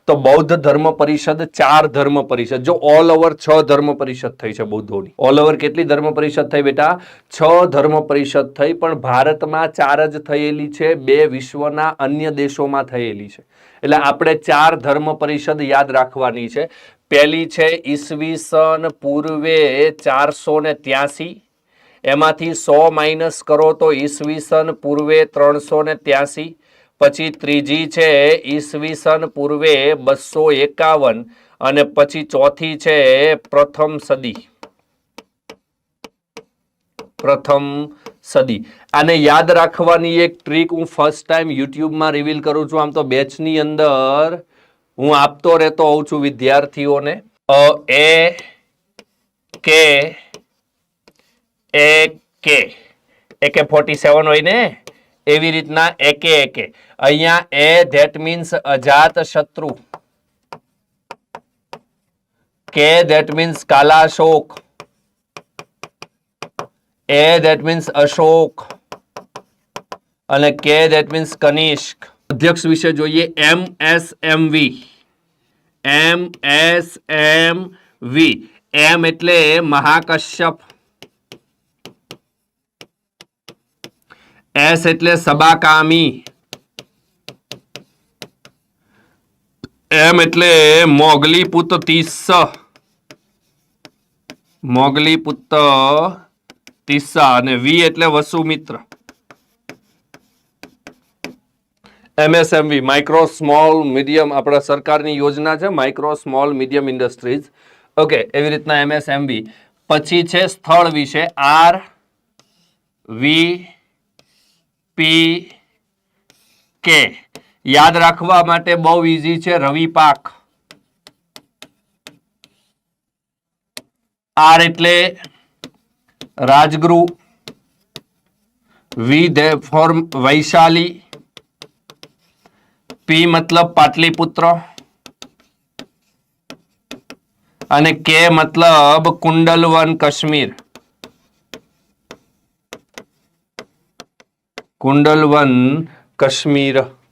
તો બૌદ્ધ ધર્મ પરિષદ 4 ધર્મ પરિષદ, જો ઓલ ઓવર 6 ધર્મ પરિષદ થઈ છે બૌદ્ધોની. ઓલ ઓવર કેટલી ધર્મ પરિષદ થઈ બેટા? 6 ધર્મ પરિષદ થઈ, પણ ભારતમાં 4 જ થયેલી છે, 2 વિશ્વના અન્ય દેશોમાં થયેલી છે. એટલે આપણે 4 ધર્મ પરિષદ યાદ રાખવાની છે. પહેલી છે ઈસવીસન પૂર્વે 483, એમાંથી 100 માઇનસ કરો તો ઈસવીસન પૂર્વે 383. પછી ત્રીજી છે ઈસવીસન પૂર્વે 251 અને પછી ચોથી છે પ્રથમ સદી. પ્રથમ સદી. આને યાદ રાખવાની એક ટ્રીક હું ફર્સ્ટ ટાઈમ યુટ્યુબમાં રિવીલ કરું છું. આમ તો બેચની અંદર હું આપતો રહેતો હોઉં છું વિદ્યાર્થીઓને. એ કે AK-47 હોય ને, એવી રીતના એકે. અહીંયા એ ધેટ મીન્સ અજાત શત્રુ, કે ધેટ મીન્સ કાલાશોક, એ ધેટ મીન્સ અશોક અને કે ધેટ મીન્સ કનિષ્ક. અધ્યક્ષ વિશે જોઈએ. MSMV. એમ એટલે મહાકશ્યપ, એસ એટલે સબાકામી, એમ એટલે મોગલીપુત્ર તીસ્સા અને વી એટલે Vasumitra. MSMV micro small medium, આપણા સરકારની યોજના છે micro small medium industries. Okay, એવી રીતના MSMV. પછી છે સ્થળ વિશે. RVPK. યાદ રાખવા માટે બહુ ઈઝી છે. રવિ પાક. R એટલે Rajagriha, V for Vaishali, P મતલબ પાટલીપુત્ર અને K મતલબ કુંડલવન કાશ્મીર. કુંડલવન કાશ્મીર.